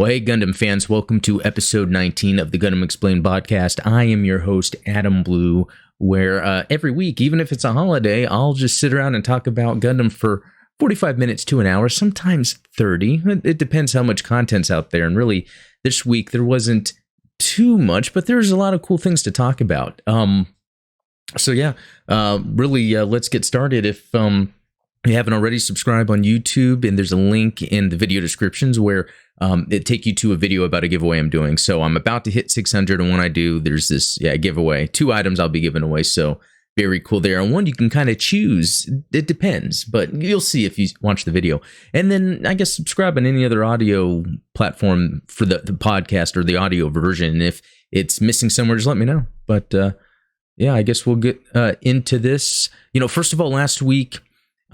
Well, hey, Gundam fans, welcome to episode 19 of the Gundam Explained podcast. I am your host, Adam Blue, where every week, even if it's a holiday, I'll just sit around and talk about Gundam for 45 minutes to an hour, sometimes 30. It depends how much content's out there. And really, this week, there wasn't too much, but there's a lot of cool things to talk about. Let's get started. If you haven't already, subscribe on YouTube, and there's a link in the video descriptions where it take you to a video about a giveaway I'm doing. So I'm about to hit 600, and when I do, there's this giveaway. 2 items I'll be giving away, so very cool there. And one you can kind of choose. It depends, but you'll see if you watch the video. And then I guess subscribe on any other audio platform for the podcast or the audio version. And if it's missing somewhere, just let me know. But I guess we'll get into this. First of all, last week,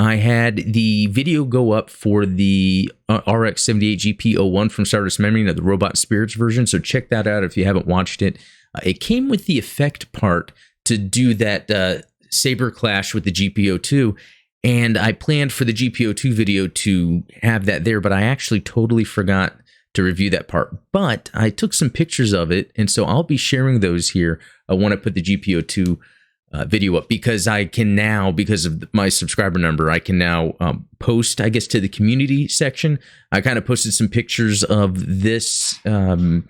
I had the video go up for the RX75 GP01 from Stardust Memory, the Robot Spirits version, so check that out if you haven't watched it. It came with the effect part to do that saber clash with the GP02, and I planned for the GP02 video to have that there, but I actually totally forgot to review that part. But I took some pictures of it, and so I'll be sharing those here when I put the GP02 video up, because I can now, because of my subscriber number, I can now post, I guess, to the community section. I kind of posted some pictures of this the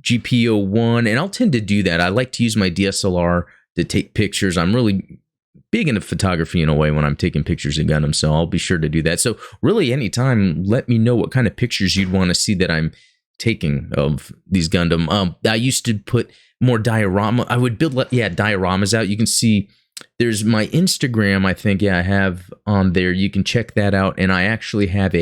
GP01, and I'll tend to do that. I like to use my DSLR to take pictures. I'm really big into photography in a way when I'm taking pictures of Gundam, so I'll be sure to do that. So really, anytime, let me know what kind of pictures you'd want to see that I'm taking of these Gundam. I used to put more diorama. I would build dioramas out. You can see there's my Instagram, I think. I have on there. You can check that out. And I actually have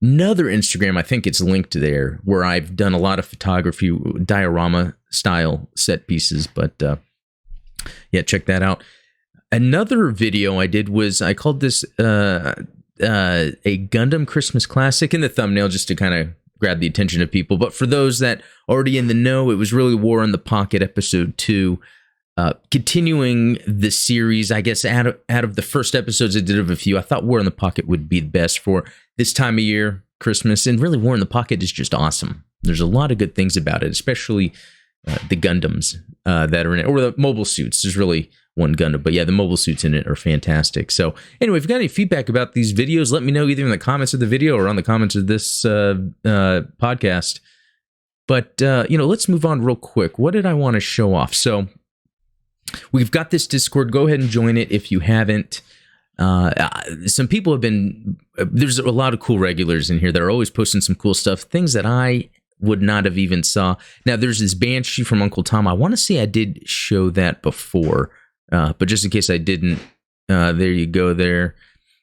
another Instagram, I think it's linked there, where I've done a lot of photography, diorama style set pieces. But check that out. Another video I did was, I called this a Gundam Christmas Classic in the thumbnail, just to kind of grab the attention of people. But for those that already in the know, it was really War in the Pocket episode 2, continuing the series. I guess out of the first episodes I did of a few, I thought War in the Pocket would be the best for this time of year, Christmas. And really, War in the Pocket is just awesome. There's a lot of good things about it, especially the Gundams that are in it, or the mobile suits. There's really one Gundam, but the mobile suits in it are fantastic. So anyway, if you've got any feedback about these videos, let me know either in the comments of the video or on the comments of this podcast. But let's move on real quick. What did I want to show off? So we've got this Discord. Go ahead and join it if you haven't. Some people have been, there's a lot of cool regulars in here that are always posting some cool stuff, things that I would not have even saw. Now, there's this Banshee from Uncle Tom. I want to say I did show that before, but just in case I didn't, there you go there.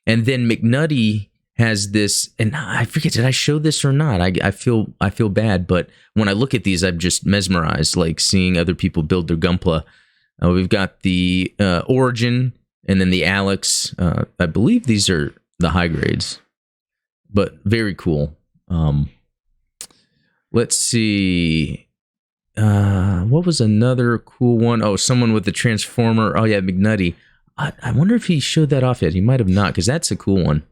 And then McNutty has this, and I forget, did I show this or not? I feel bad, but when I look at these, I'm just mesmerized, like seeing other people build their Gunpla. We've got the Origin, and then the Alex. I believe these are the high grades, but very cool. Let's see. What was another cool one? Oh, someone with the Transformer. Oh, yeah, McNutty. I wonder if he showed that off yet. He might have not, because that's a cool one.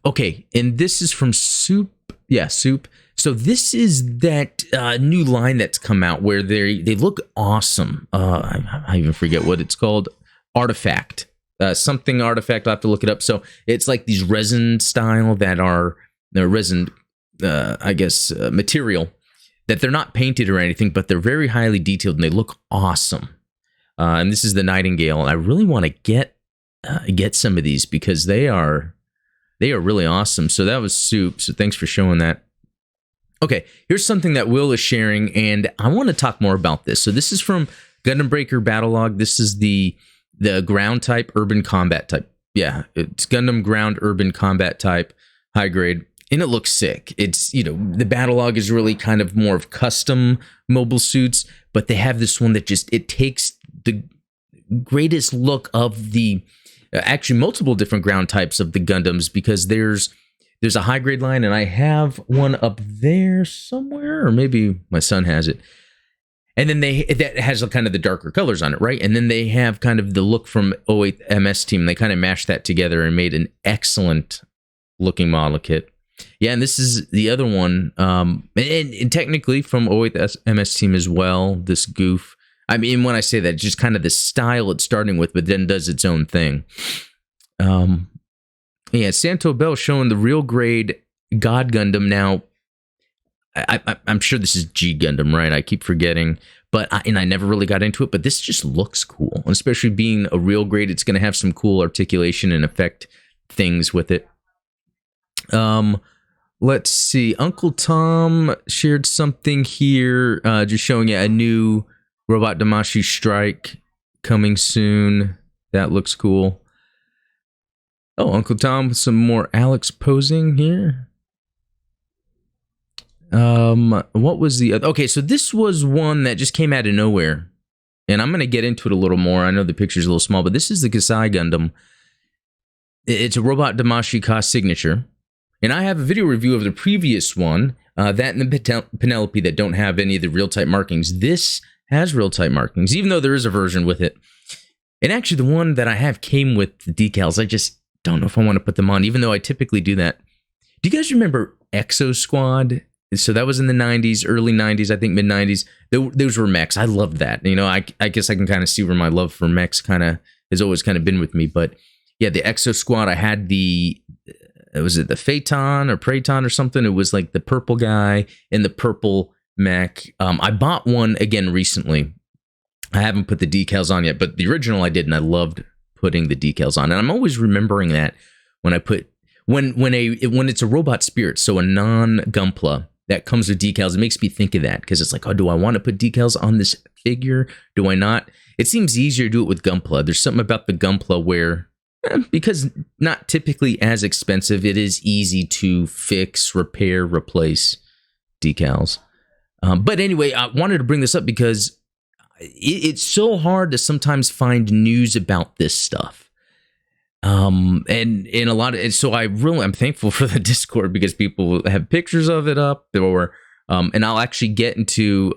Okay, and this is from Soup. Yeah, Soup. So this is that new line that's come out where they look awesome. I even forget what it's called. Artifact. Something Artifact. I'll have to look it up. So it's like these resin style that are resin, material, that they're not painted or anything, but they're very highly detailed and they look awesome. And this is the Nightingale. I really want to get some of these because they are really awesome. So that was Soup. So thanks for showing that. Okay, here's something that Will is sharing, and I want to talk more about this. So this is from Gundam Breaker Battlelog. This is the ground type, urban combat type. Yeah, it's Gundam ground urban combat type, high grade. And it looks sick. It's, the Battlelog is really kind of more of custom mobile suits, but they have this one that just, it takes the greatest look of the, actually multiple different ground types of the Gundams, because there's a high grade line, and I have one up there somewhere, or maybe my son has it. And then that has kind of the darker colors on it, right? And then they have kind of the look from 08 MS Team. They kind of mashed that together and made an excellent looking model kit. Yeah, and this is the other one. And technically from 08 MS team as well, this goof. I mean, when I say that, just kind of the style it's starting with, but then does its own thing. Yeah, Santo Bell showing the real grade God Gundam. Now, I'm sure this is G Gundam, right? I keep forgetting, but I never really got into it. But this just looks cool, and especially being a real grade, it's going to have some cool articulation and affect things with it. Let's see. Uncle Tom shared something here, just showing you a new Robot Damashi Strike coming soon. That looks cool. Oh, Uncle Tom with some more Alex posing here. What was the other? Okay, so this was one that just came out of nowhere, and I'm going to get into it a little more. I know the picture's a little small, but this is the Kasai Gundam. It's a Robot Damashi cost signature, and I have a video review of the previous one, that and the Penelope that don't have any of the real type markings. This has real type markings, even though there is a version with it. And actually, the one that I have came with the decals. I just don't know if I want to put them on, even though I typically do that. Do you guys remember Exo Squad? So that was in the 90s, early 90s, I think mid 90s. Those were mechs. I loved that. You know, I guess I can kind of see where my love for mechs kind of has always kind of been with me. But yeah, the Exo Squad, I had was it the Phaeton or Praeton or something? It was like the purple guy in the purple mech. I bought one again recently. I haven't put the decals on yet, but the original I did, and I loved putting the decals on. And I'm always remembering that when I put when it's a robot spirit, so a non-Gunpla that comes with decals, it makes me think of that, because it's like, oh, do I want to put decals on this figure? Do I not? It seems easier to do it with Gunpla. There's something about the Gunpla where, because not typically as expensive, it is easy to fix, repair, replace decals. But anyway, I wanted to bring this up because it's so hard to sometimes find news about this stuff. And in a lot of, so I'm thankful for the Discord, because people have pictures of it up, or, and I'll actually get into,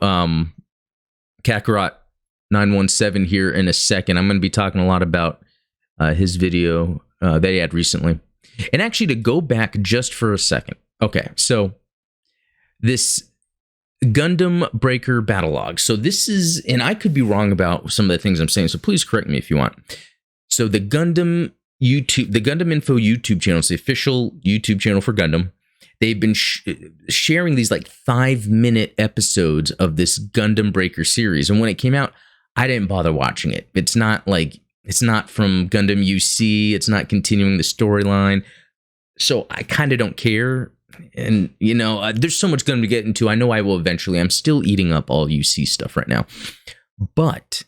Kakarot197 here in a second. I'm going to be talking a lot about, his video, that he had recently. And actually, to go back just for a second. Okay. So this Gundam Breaker Battle Log. So this is, and I could be wrong about some of the things I'm saying, so please correct me if you want. So the Gundam Info YouTube channel, it's the official YouTube channel for Gundam. They've been sharing these like 5-minute episodes of this Gundam Breaker series. And when it came out, I didn't bother watching it. It's not from Gundam UC. It's not continuing the storyline. So I kind of don't care. And, you know, there's so much Gundam to get into. I know I will eventually. I'm still eating up all UC stuff right now. But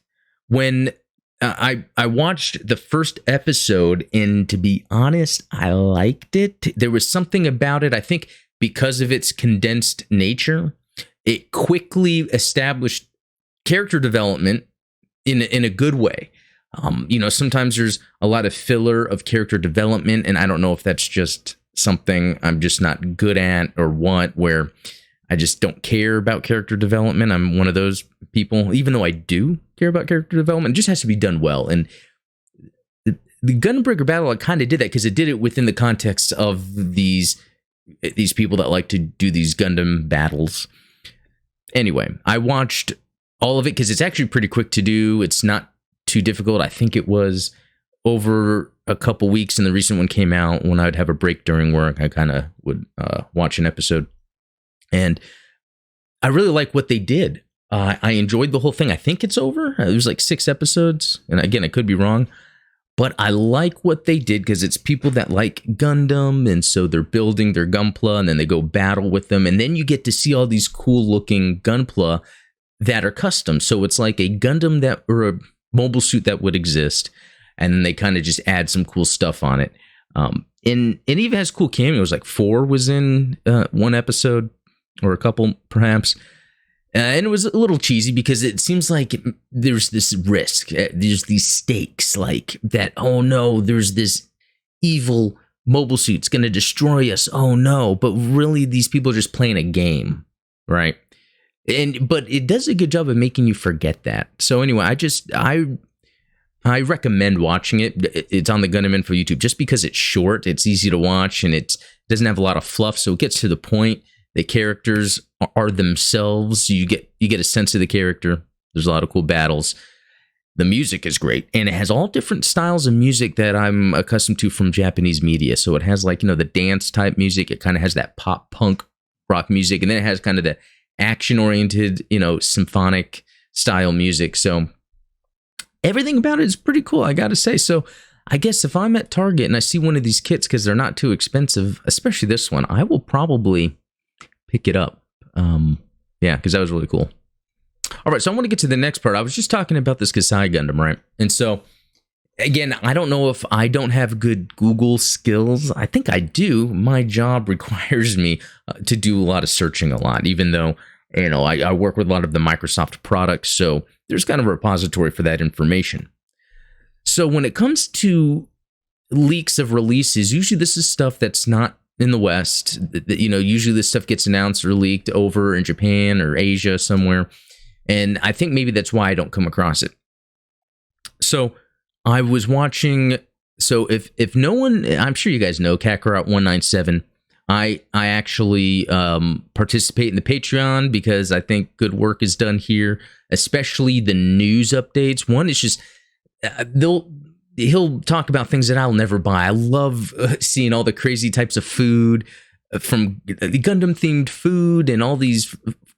when I watched the first episode, and to be honest, I liked it. There was something about it, I think, because of its condensed nature. It quickly established character development in a good way. You know, sometimes there's a lot of filler of character development, and I don't know if that's just something I'm just not good at or what, where I just don't care about character development. I'm one of those people, even though I do care about character development, it just has to be done well. And the Gundam Breaker Battle kind of did that, because it did it within the context of these people that like to do these Gundam battles. Anyway, I watched all of it because it's actually pretty quick to do. It's not too difficult. I think it was over a couple weeks, and the recent one came out when I would have a break during work. I kind of would watch an episode. And I really like what they did. I enjoyed the whole thing. I think it's over. There's like 6 episodes. And again, I could be wrong. But I like what they did, because it's people that like Gundam. And so they're building their Gunpla, and then they go battle with them. And then you get to see all these cool looking Gunpla that are custom. So it's like a Gundam that, or a mobile suit that would exist. And then they kind of just add some cool stuff on it. And it even has cool cameos. Like 4 was in one episode, or a couple perhaps. And it was a little cheesy, because it seems like there's this risk, there's these stakes, like that, oh no, there's this evil mobile suit's going to destroy us, oh no. But really, these people are just playing a game, right? But it does a good job of making you forget that. So anyway, I recommend watching it. It's on the Gundam Info YouTube, just because it's short, it's easy to watch, and it's doesn't have a lot of fluff, so it gets to the point. The characters are themselves. You get a sense of the character. There's a lot of cool battles. The music is great, and it has all different styles of music that I'm accustomed to from Japanese media. So it has, like, the dance type music. It kind of has that pop punk rock music, and then it has kind of the action oriented, symphonic style music. So everything about it is pretty cool, I gotta say. So I guess if I'm at Target and I see one of these kits, because they're not too expensive, especially this one, I will probably pick it up. Yeah, because that was really cool. All right, so I want to get to the next part. I was just talking about this Kasai Gundam, right? And so, again, I don't know if I don't have good Google skills. I think I do. My job requires me to do a lot of searching a lot, even though, I work with a lot of the Microsoft products, so there's kind of a repository for that information. So when it comes to leaks of releases, usually this is stuff that's not in the West. Usually this stuff gets announced or leaked over in Japan or Asia somewhere. And I think maybe that's why I don't come across it. So I was watching. So if no one, I'm sure you guys know Kakarot197. I actually participate in the Patreon because I think good work is done here, especially the news updates. One is just he'll talk about things that I'll never buy. I love seeing all the crazy types of food from Gundam themed food and all these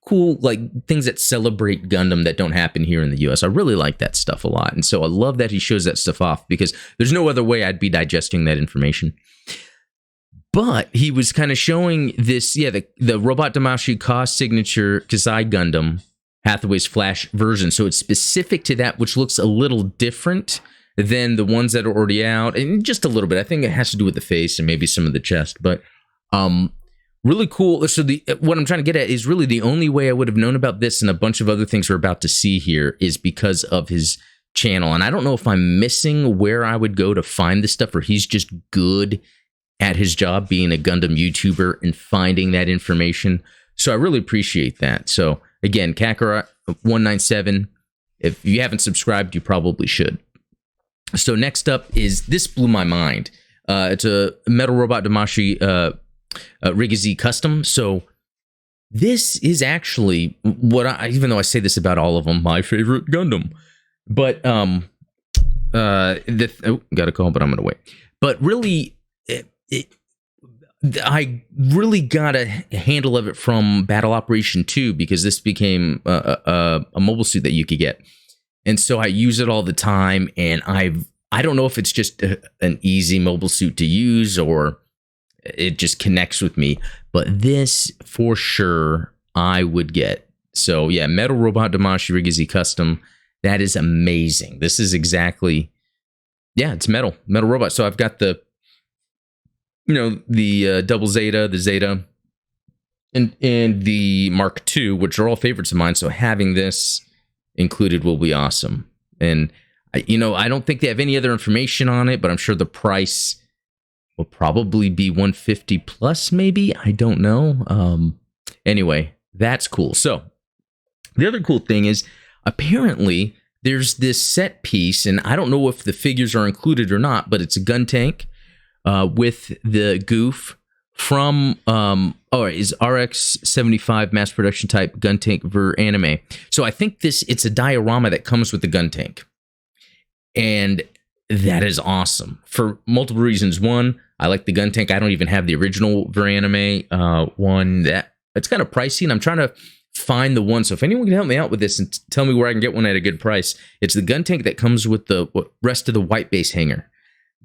cool things that celebrate Gundam that don't happen here in the US. I really like that stuff a lot. And so I love that he shows that stuff off, because there's no other way I'd be digesting that information. But he was kind of showing this, the Robot Damashi cost signature Kasai Gundam, Hathaway's Flash version. So it's specific to that, which looks a little different than the ones that are already out. And just a little bit. I think it has to do with the face and maybe some of the chest. But really cool. So what I'm trying to get at is really the only way I would have known about this and a bunch of other things we're about to see here is because of his channel. And I don't know if I'm missing where I would go to find this stuff, or he's just good at his job being a Gundam YouTuber and finding that information. So I really appreciate that. So again, Kakarot197, if you haven't subscribed, you probably should. So next up is, this blew my mind. It's a Metal Robot Damashi Rigazi custom. So this is actually even though I say this about all of them, my favorite Gundam. But got a call, but I'm gonna wait. But really, I really got a handle of it from Battle Operation 2, because this became a mobile suit that you could get. And so I use it all the time, and I don't know if it's just an easy mobile suit to use or it just connects with me, but this for sure I would get. So yeah, Metal Robot Damashi Rigazi custom. That is amazing. This is exactly, it's metal robot. So I've got the, the double Zeta, the Zeta, and the Mark II, which are all favorites of mine. So having this included will be awesome. And I don't think they have any other information on it, but I'm sure the price will probably be 150 plus, maybe. I don't know. Anyway, that's cool. So the other cool thing is, apparently there's this set piece, and I don't know if the figures are included or not, but it's a Guntank with the goof from is RX75 mass production type Guntank ver anime. So I think it's a diorama that comes with the Guntank, and that is awesome for multiple reasons. One, I like the Guntank. I don't even have the original ver anime one. That it's kind of pricey, and I'm trying to find the one. So if anyone can help me out with this and tell me where I can get one at a good price, it's the Guntank that comes with the rest of the white base hanger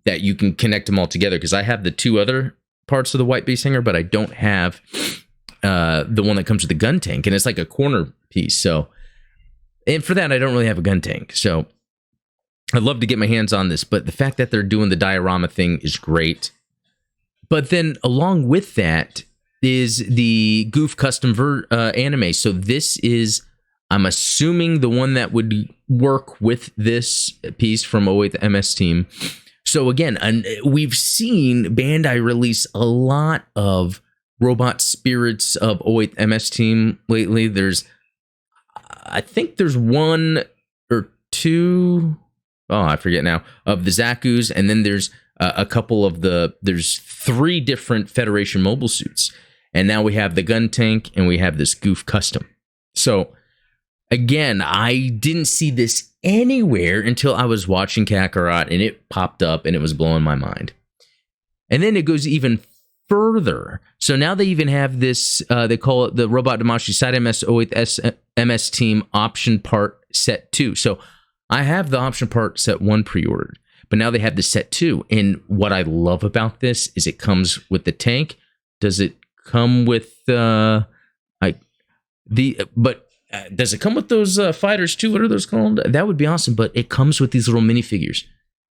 that you can connect them all together. Because I have the two other parts of the white base hanger, but I don't have the one that comes with the Guntank, and it's like a corner piece. So, and for that, I don't really have a Guntank. So I'd love to get my hands on this, but the fact that they're doing the diorama thing is great. But then along with that is the Goof Custom anime. So this is, I'm assuming, the one that would work with this piece from 08 MS Team. So again, we've seen Bandai release a lot of robot spirits of 08 MS Team lately. I think there's one or two, I forget now, of the Zaku's, and then there's a couple of there's 3 different Federation mobile suits. And now we have the Guntank and we have this Goof Custom. So again, I didn't see this anywhere until I was watching Kakarot and it popped up and it was blowing my mind. And then it goes even further. So now they even have this, they call it the Robot Damashi Side MS 08 MS Team Option Part Set 2. So I have the Option Part Set 1 pre-ordered, but now they have the Set 2. And what I love about this is it comes with the tank. Does it come with does it come with those fighters too? What are those called? That would be awesome. But it comes with these little minifigures.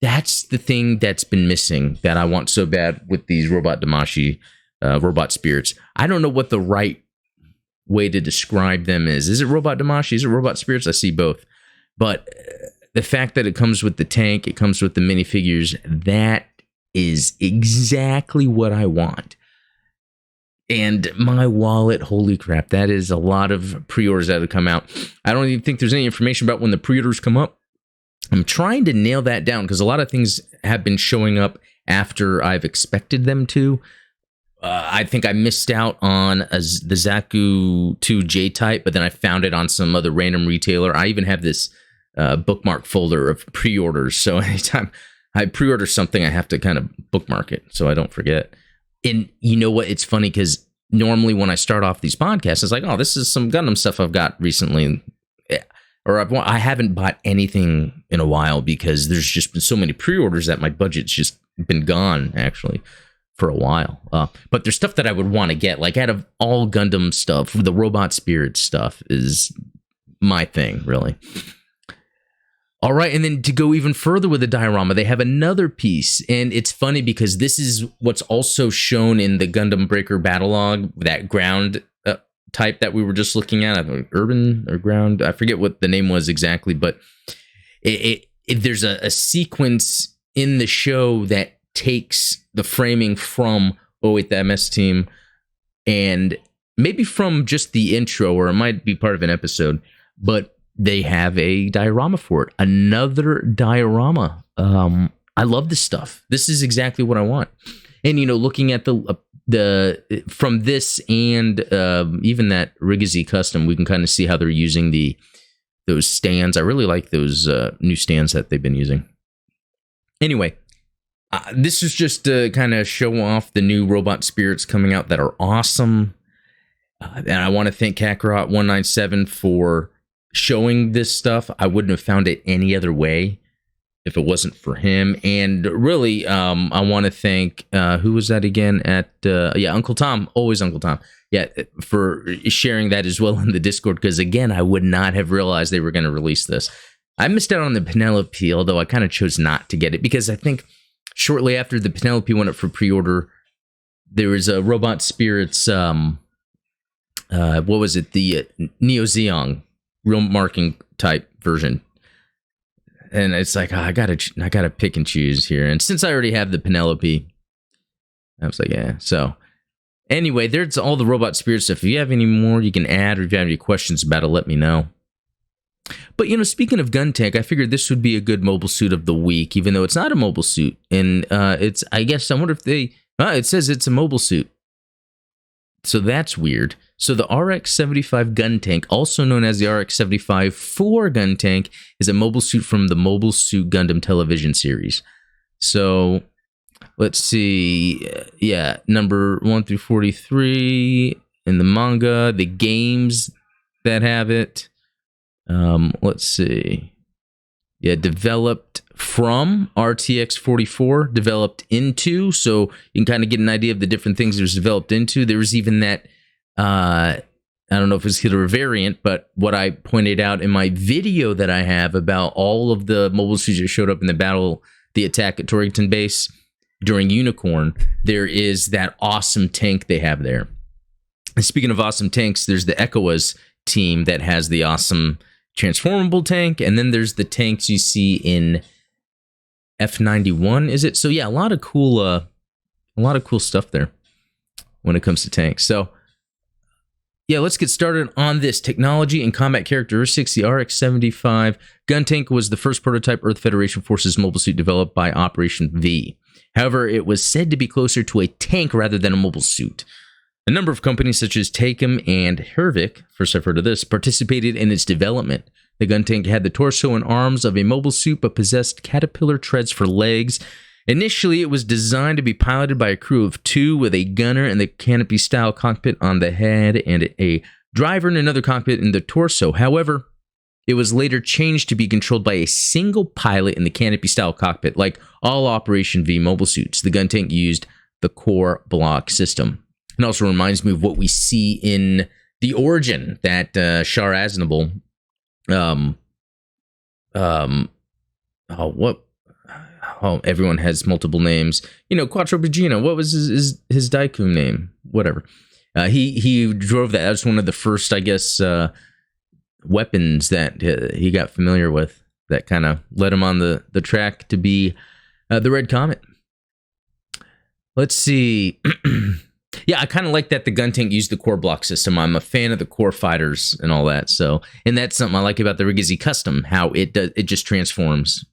That's the thing that's been missing that I want so bad with these Robot Damashi robot spirits. I don't know what the right way to describe them is. Is it Robot Damashi? Is it Robot Spirits? I see both. But the fact that it comes with the tank, it comes with the minifigures, that is exactly what I want. And my wallet, holy crap, that is a lot of pre-orders that have come out. I don't even think there's any information about when the pre-orders come up. I'm trying to nail that down because a lot of things have been showing up after I've expected them to. I think I missed out on the Zaku 2 J-Type, but then I found it on some other random retailer. I even have this bookmark folder of pre-orders. So anytime I pre-order something, I have to kind of bookmark it so I don't forget. And you know what? It's funny because normally when I start off these podcasts, it's like, oh, this is some Gundam stuff I've got recently. Or I haven't bought anything in a while because there's just been so many pre-orders that my budget's just been gone, actually, for a while. But there's stuff that I would want to get. Like, out of all Gundam stuff, the Robot Spirit stuff is my thing, really. All right, and then to go even further with the diorama, they have another piece, and it's funny because this is what's also shown in the Gundam Breaker Battle Log, that ground type that we were just looking at, urban or ground, I forget what the name was exactly, but there's a sequence in the show that takes the framing from 08 the MS Team, and maybe from just the intro, or it might be part of an episode, but they have a diorama for it. Another diorama. I love this stuff. This is exactly what I want. And, you know, looking at the from this and even that Rigazi custom, we can kind of see how they're using those stands. I really like those new stands that they've been using. Anyway, this is just to kind of show off the new robot spirits coming out that are awesome. And I want to thank Kakarot197 for showing this stuff. I wouldn't have found it any other way if it wasn't for him. And really, I want to thank, who was that again? Uncle Tom, always Uncle Tom. Yeah, for sharing that as well in the Discord, because again, I would not have realized they were going to release this. I missed out on the Penelope, although I kind of chose not to get it, because I think shortly after the Penelope went up for pre-order, there was a Robot Spirits, what was it? The Neo Zeong real marking type version. And it's like, I gotta pick and choose here. And since I already have the Penelope, I was like, yeah. So anyway, there's all the Robot Spirit stuff. If you have any more you can add, or if you have any questions about it, let me know. But, you know, speaking of Guntank, I figured this would be a good mobile suit of the week, even though it's not a mobile suit. And it's, I guess, I wonder if they, it says it's a mobile suit. So that's weird. So the RX75 Guntank, also known as the RX75 Guntank, is a mobile suit from the Mobile Suit Gundam television series. So let's see. Yeah, number 1 through 43 in the manga, the games that have it. Let's see. Yeah, developed from RTX 44, developed into. So you can kind of get an idea of the different things it was developed into. There was even that, I don't know if it's either a variant, but what I pointed out in my video that I have about all of the mobile suits that showed up in the battle, the attack at Torrington Base during Unicorn, there is that awesome tank they have there. And speaking of awesome tanks, there's the ECOAS team that has the awesome transformable tank, and then there's the tanks you see in F91, is it? So yeah, a lot of cool stuff there when it comes to tanks. So yeah, let's get started on this. Technology and combat characteristics. The RX-75 Guntank was the first prototype Earth Federation Forces mobile suit developed by Operation V. However, it was said to be closer to a tank rather than a mobile suit. A number of companies such as Takem and Hervik, first I've heard of this, participated in its development. The Guntank had the torso and arms of a mobile suit but possessed caterpillar treads for legs. Initially, it was designed to be piloted by a crew of 2 with a gunner in the canopy-style cockpit on the head and a driver in another cockpit in the torso. However, it was later changed to be controlled by a single pilot in the canopy-style cockpit. Like all Operation V mobile suits, the Guntank used the core block system. It also reminds me of what we see in The Origin, that Char Aznable, everyone has multiple names. You know, Quattro Bagino, what was his Daikun name? Whatever. He drove that. That was one of the first, I guess, weapons that he got familiar with that kind of led him on the track to be the Red Comet. Let's see. Yeah, I kind of like that the Guntank used the core block system. I'm a fan of the core fighters and all that. So, and that's something I like about the Rigizzi Custom, how it just transforms.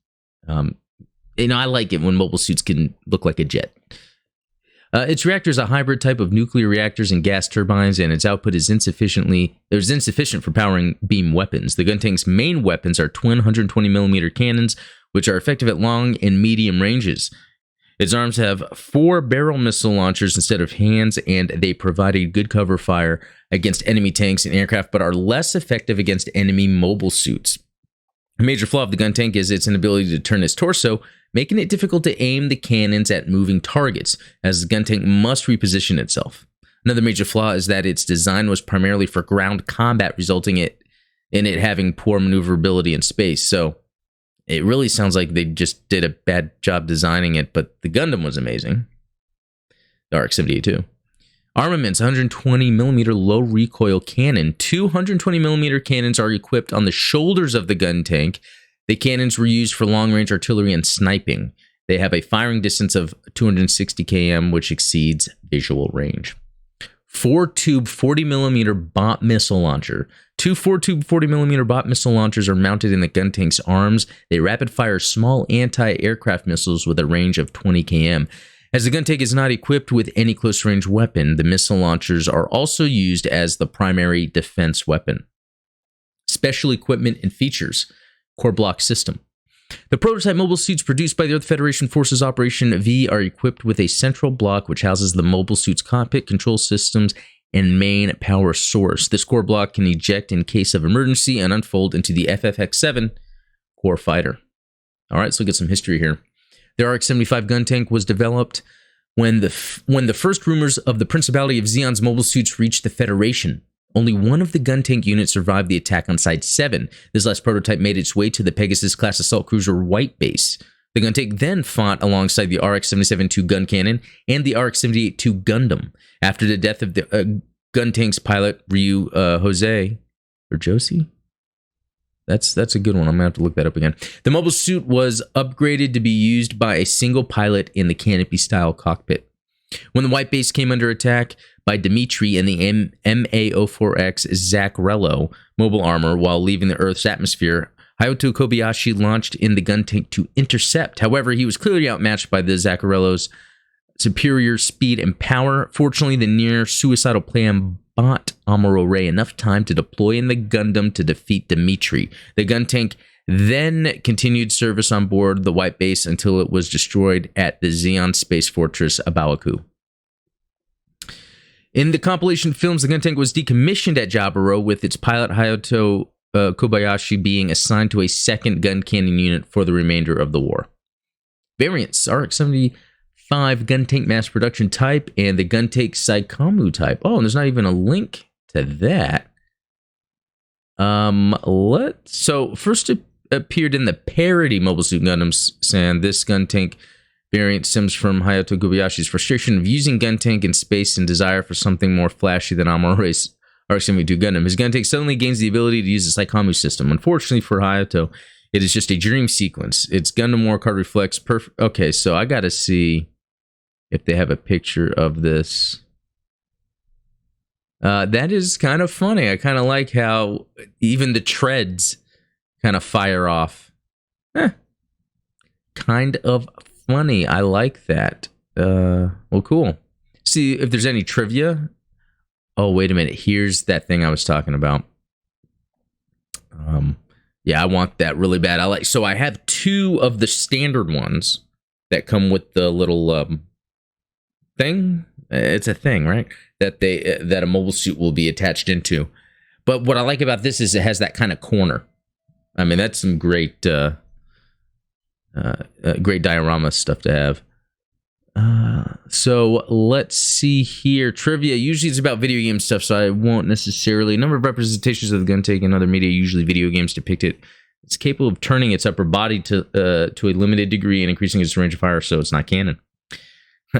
You know, I like it when mobile suits can look like a jet. Its reactor is a hybrid type of nuclear reactors and gas turbines, and its output is insufficient for powering beam weapons. The Guntank's main weapons are twin 120mm cannons, which are effective at long and medium ranges. Its arms have 4 barrel missile launchers instead of hands, and they provide a good cover fire against enemy tanks and aircraft, but are less effective against enemy mobile suits. A major flaw of the Guntank is its inability to turn its torso, making it difficult to aim the cannons at moving targets, as the Guntank must reposition itself. Another major flaw is that its design was primarily for ground combat, resulting in it having poor maneuverability in space. So it really sounds like they just did a bad job designing it, but the Gundam was amazing. The RX-78 too. Armaments: 120mm low recoil cannon. 220mm cannons are equipped on the shoulders of the Guntank. The cannons were used for long-range artillery and sniping. They have a firing distance of 260 km, which exceeds visual range. 4-tube 40mm bot missile launcher. 2 4-tube 40mm bot missile launchers are mounted in the Guntank's arms. They rapid-fire small anti-aircraft missiles with a range of 20 km. As the Guntank is not equipped with any close-range weapon, the missile launchers are also used as the primary defense weapon. Special equipment and features. Core block system. The prototype mobile suits produced by the Earth Federation Forces Operation V are equipped with a central block which houses the mobile suit's cockpit, control systems, and main power source. This core block can eject in case of emergency and unfold into the FFX-7 core fighter. All right, so we'll get some history here. The RX-75 Guntank was developed when the first rumors of the Principality of Zeon's mobile suits reached the Federation. Only one of the Guntank units survived the attack on Side 7. This last prototype made its way to the Pegasus-class assault cruiser White Base. The Guntank then fought alongside the RX-77-2 gun cannon and the RX-78-2 Gundam. After the death of the Guntank's pilot, Ryu Josie? That's a good one. I'm going to have to look that up again. The mobile suit was upgraded to be used by a single pilot in the canopy-style cockpit. When the White Base came under attack by Dimitri and the MA-04X Zaccarello mobile armor while leaving the Earth's atmosphere, Hayato Kobayashi launched in the Guntank to intercept. However, he was clearly outmatched by the Zaccarello's superior speed and power. Fortunately, the near-suicidal plan bought Amuro Ray enough time to deploy in the Gundam to defeat Dimitri. The Guntank then continued service on board the White Base until it was destroyed at the Zeon Space Fortress Abawaku. In the compilation films, the Guntank was decommissioned at Jaburo, with its pilot Hayato Kobayashi being assigned to a second gun cannon unit for the remainder of the war. Variants: RX-75 Guntank mass production type and the Guntank Saikamu type. Oh, and there's not even a link to that. So first it appeared in the parody Mobile Suit Gundam, and this Guntank variant stems from Hayato Kobayashi's frustration of using Guntank in space and desire for something more flashy than Amuro's RX-72 Gundam. His Guntank suddenly gains the ability to use the Saikamu system. Unfortunately for Hayato, it is just a dream sequence. Its Gundam War card reflects perfect. Okay, so I gotta see if they have a picture of this. That is kind of funny. I kind of like how even the treads kind of fire off. Kind of funny. I like that. Well, cool. See if there's any trivia. Oh, wait a minute. Here's that thing I was talking about. Yeah, I want that really bad. So I have 2 of the standard ones that come with the little thing. It's a thing, right? That a mobile suit will be attached into. But what I like about this is it has that kind of corner. I mean, that's some great great diorama stuff to have. So let's see here. Trivia. Usually it's about video game stuff, so I won't necessarily. Number of representations of the Guntank in other media, usually video games, depict it. It's capable of turning its upper body to a limited degree and increasing its range of fire, so it's not canon.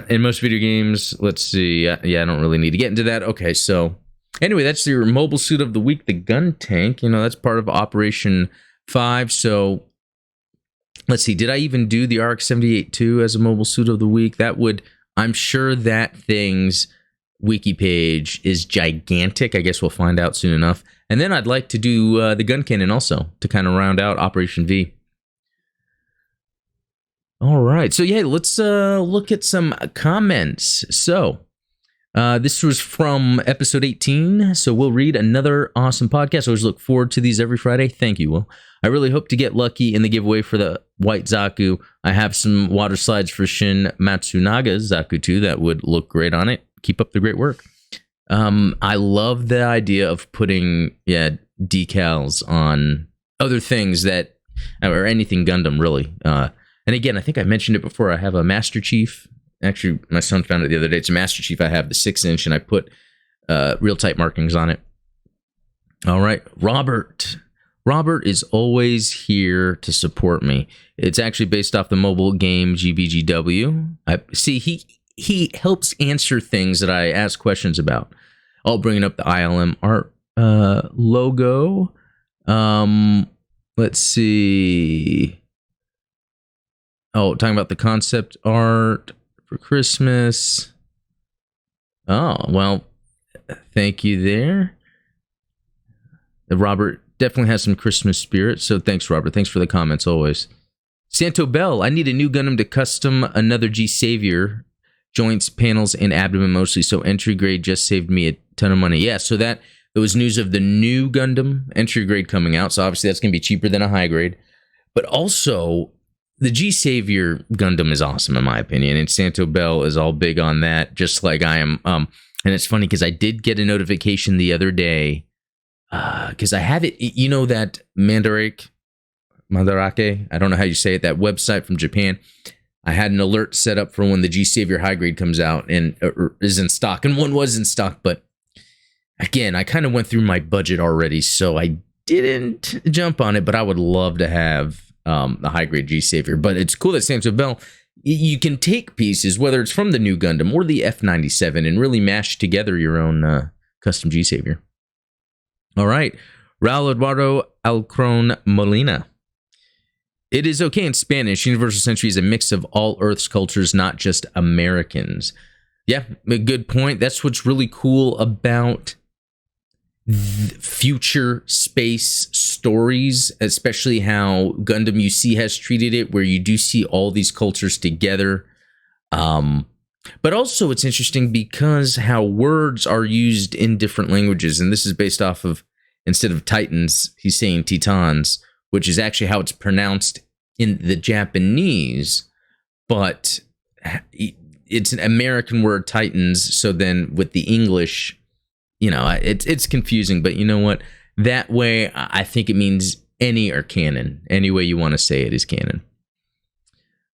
In most video games, let's see. Yeah, I don't really need to get into that. Okay, so anyway, that's your mobile suit of the week, the Guntank. You know, that's part of Operation 5. So let's see. Did I even do the RX78 as a mobile suit of the week? That would, I'm sure that thing's wiki page is gigantic. I guess we'll find out soon enough. And then I'd like to do the gun cannon also to kind of round out Operation V. All right. So, yeah, let's look at some comments. So, this was from episode 18. So, we'll read another awesome podcast. I always look forward to these every Friday. Thank you, Will. I really hope to get lucky in the giveaway for the White Zaku. I have some water slides for Shin Matsunaga's Zaku 2 that would look great on it. Keep up the great work. I love the idea of putting decals on other things that, or anything Gundam, really. And again, I think I mentioned it before. I have a Master Chief. Actually, my son found it the other day. It's a Master Chief. I have the 6-inch, and I put real tight markings on it. All right, Robert. Robert is always here to support me. It's actually based off the mobile game GBGW. See, he helps answer things that I ask questions about. I'll bring up the ILM art logo. Let's see. Oh, talking about the concept art for Christmas. Oh, well, thank you there. Robert definitely has some Christmas spirit, so thanks, Robert. Thanks for the comments always. Santo Bell, I need a new Gundam to custom another G Savior. Joints, panels, and abdomen mostly, so entry grade just saved me a ton of money. Yeah, so there was news of the new Gundam entry grade coming out, so obviously that's going to be cheaper than a high grade. But also, the G Savior Gundam is awesome, in my opinion, and Santo Bell is all big on that, just like I am. And it's funny, because I did get a notification the other day, because I have it, you know, that Mandarake, I don't know how you say it, that website from Japan. I had an alert set up for when the G Savior high grade comes out and is in stock, and one was in stock, but again, I kind of went through my budget already, so I didn't jump on it, but I would love to have the high grade G Savior. But it's cool that Santo Bell, you can take pieces, whether it's from the new Gundam or the F97, and really mash together your own custom G Savior. All right, Raul Eduardo Alcron Molina. It is okay in Spanish. Universal Century is a mix of all Earth's cultures, not just Americans. Yeah, a good point. That's what's really cool about future space stories, especially how Gundam UC has treated it, where you do see all these cultures together. But also it's interesting because how words are used in different languages, and this is based off of, instead of Titans, he's saying Titans, which is actually how it's pronounced in the Japanese, but it's an American word, Titans, so then with the English, you know, it's confusing, but you know what? That way, I think it means any or canon. Any way you want to say it is canon.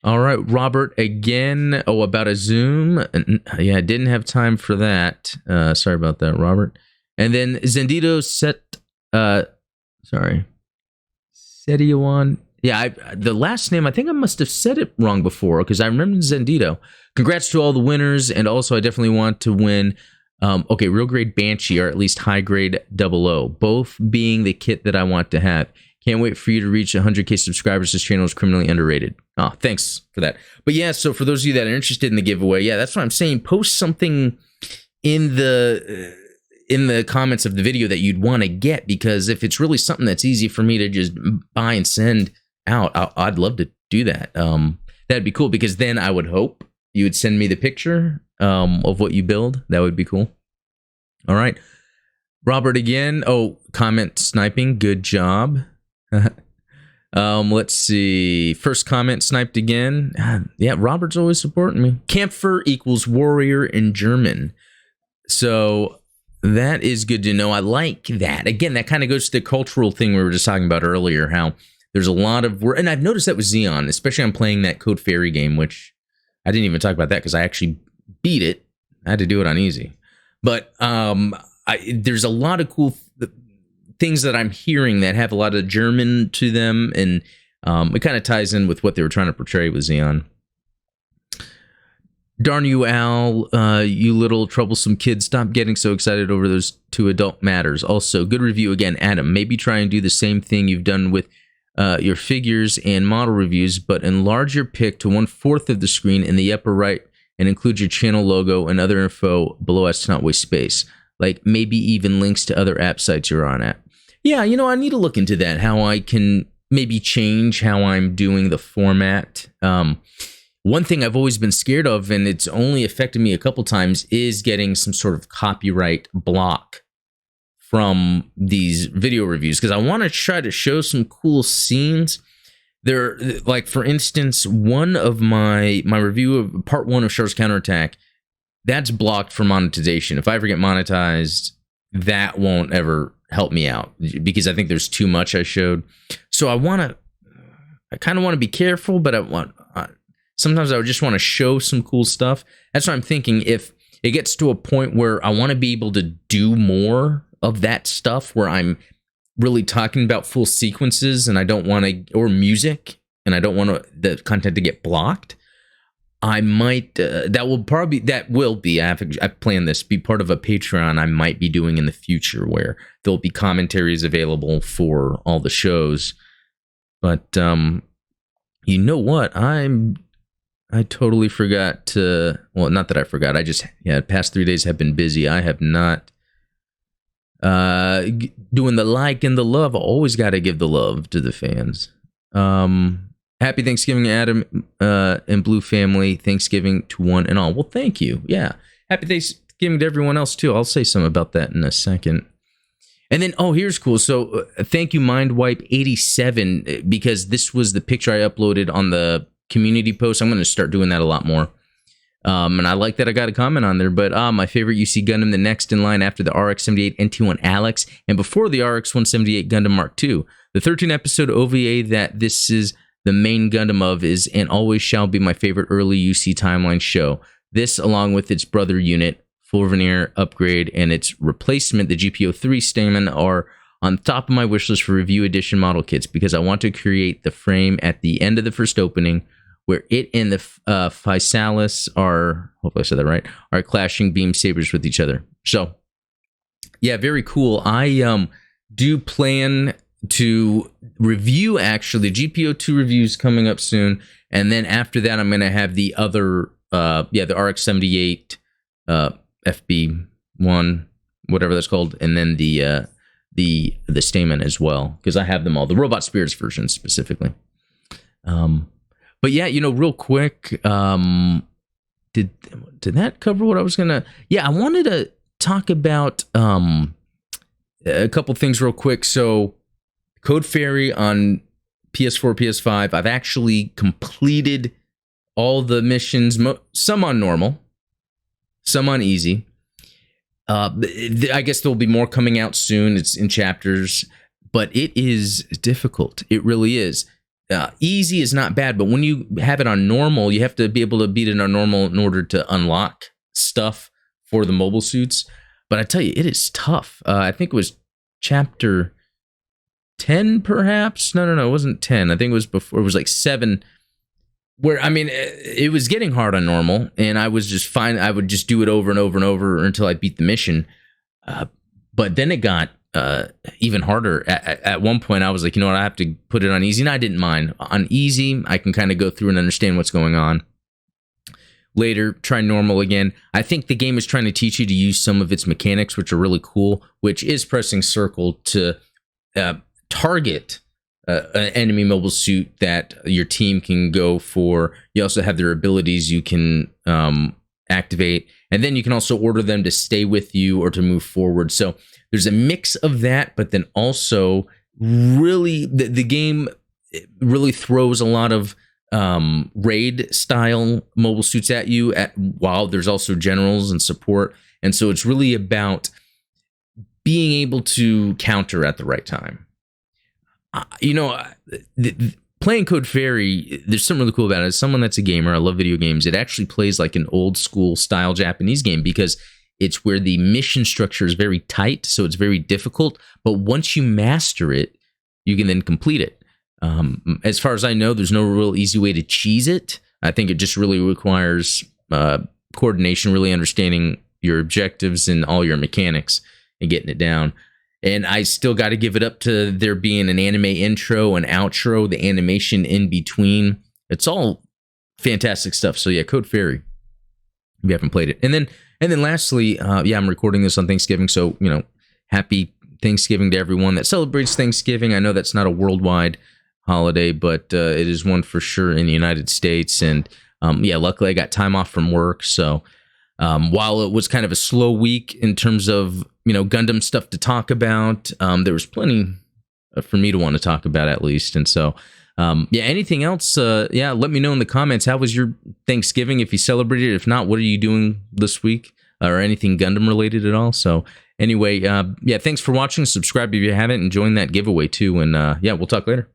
All right, Robert, again, about a Zoom. Yeah, I didn't have time for that. Sorry about that, Robert. And then Zendito Setiawan. Yeah, the last name, I think I must have said it wrong before, because I remember Zendito. Congrats to all the winners, and also I definitely want to win, okay, real grade Banshee, or at least high grade 00, both being the kit that I want to have. Can't wait for you to reach 100K subscribers. This channel is criminally underrated. Oh, thanks for that. But yeah, so for those of you that are interested in the giveaway, yeah, that's what I'm saying. Post something in the in the comments of the video that you'd want to get, because if it's really something that's easy for me to just buy and send out, I'd love to do that. That'd be cool, because then I would hope you would send me the picture of what you build. That would be cool. All right. Robert again. Oh, comment sniping. Good job. Let's see. First comment sniped again. Yeah, Robert's always supporting me. Kämpfer equals warrior in German. So that is good to know. I like that. Again, that kind of goes to the cultural thing we were just talking about earlier, how there's a lot of, and I've noticed that with Xeon, especially I'm playing that Code Fairy game, which I didn't even talk about that because I actually beat it. I had to do it on easy. But there's a lot of cool things that I'm hearing that have a lot of German to them, and it kind of ties in with what they were trying to portray with Xeon. Darn you, Al, you little troublesome kid. Stop getting so excited over those two adult matters. Also, good review again, Adam. Maybe try and do the same thing you've done with your figures and model reviews, but enlarge your pic to 1/4 of the screen in the upper right and include your channel logo and other info below as to not waste space. Like maybe even links to other app sites you're on at. Yeah, you know, I need to look into that, how I can maybe change how I'm doing the format. One thing I've always been scared of, and it's only affected me a couple times, is getting some sort of copyright block from these video reviews, because I want to try to show some cool scenes. There, like for instance, one of my review of part 1 of Char's Counterattack, that's blocked for monetization. If I ever get monetized, that won't ever help me out, because I think there's too much I showed. So I kind of want to be careful, but sometimes I would just want to show some cool stuff. That's what I'm thinking. If it gets to a point where I want to be able to do more of that stuff, where I'm really talking about full sequences and I don't want to, or music, and I don't want the content to get blocked, I might, that will be, I've planned this, be part of a Patreon I might be doing in the future, where there'll be commentaries available for all the shows. But, you know what? I totally forgot to, well, not that I forgot, past 3 days have been busy. I have not, doing the like and the love. I always got to give the love to the fans. Happy Thanksgiving, Adam and Blue family. Thanksgiving to one and all. Well, thank you. Yeah. Happy Thanksgiving to everyone else, too. I'll say something about that in a second. And then, oh, here's cool. So thank you, MindWipe87, because this was the picture I uploaded on the community post. I'm going to start doing that a lot more. And I like that I got a comment on there. But my favorite UC Gundam, the next in line after the RX78 NT1 Alex, and before the RX178 Gundam Mark II. The 13-episode OVA that this is the main Gundam of is and always shall be my favorite early UC timeline show. This, along with its brother unit, Full Veneer upgrade, and its replacement, the GPO3 Stamen, are on top of my wishlist for review edition model kits, because I want to create the frame at the end of the first opening where it and the Physalis are, hopefully I said that right, are clashing beam sabers with each other. So, yeah, very cool. I do plan to review, actually, GPO2 reviews coming up soon, and then after that I'm going to have the other, the RX78 FB1, whatever that's called, and then the Stamen as well, because I have them all, the Robot Spirits version specifically. But yeah, you know, real quick, did that cover what I was gonna? Yeah, I wanted to talk about a couple things real quick. So, Code Fairy on PS4, PS5, I've actually completed all the missions, some on normal, some on easy. I guess there'll be more coming out soon. It's in chapters, but it is difficult. It really is. Easy is not bad, but when you have it on normal, you have to be able to beat it on normal in order to unlock stuff for the mobile suits. But I tell you, it is tough. I think it was chapter 10, perhaps? No, it wasn't 10. I think it was before. It was like 7. Where, I mean, it was getting hard on normal, and I was just fine. I would just do it over and over and over until I beat the mission. But then it got even harder. At one point, I was like, you know what, I have to put it on easy, and I didn't mind. On easy, I can kind of go through and understand what's going on. later, try normal again. I think the game is trying to teach you to use some of its mechanics, which are really cool, which is pressing circle to target an enemy mobile suit that your team can go for. You also have their abilities you can activate, and then you can also order them to stay with you or to move forward. So there's a mix of that, but then also really the game really throws a lot of raid style mobile suits at you while there's also generals and support. And so it's really about being able to counter at the right time. Playing Code Fairy, there's something really cool about it. As someone that's a gamer, I love video games. It actually plays like an old school style Japanese game because it's where the mission structure is very tight, so it's very difficult. But once you master it, you can then complete it. As far as I know, there's no real easy way to cheese it. I think it just really requires coordination, really understanding your objectives and all your mechanics and getting it down. And I still got to give it up to there being an anime intro and outro, the animation in between. It's all fantastic stuff. So yeah, Code Fairy, if you haven't played it. And then lastly, I'm recording this on Thanksgiving, so happy Thanksgiving to everyone that celebrates Thanksgiving. I know that's not a worldwide holiday, but it is one for sure in the United States. And luckily I got time off from work. So while it was kind of a slow week in terms of Gundam stuff to talk about, there was plenty for me to want to talk about at least. And so anything else? Let me know in the comments. How was your Thanksgiving? If you celebrated, if not, what are you doing this week? Or anything Gundam related at all? So anyway, thanks for watching. Subscribe if you haven't, and join that giveaway too. And we'll talk later.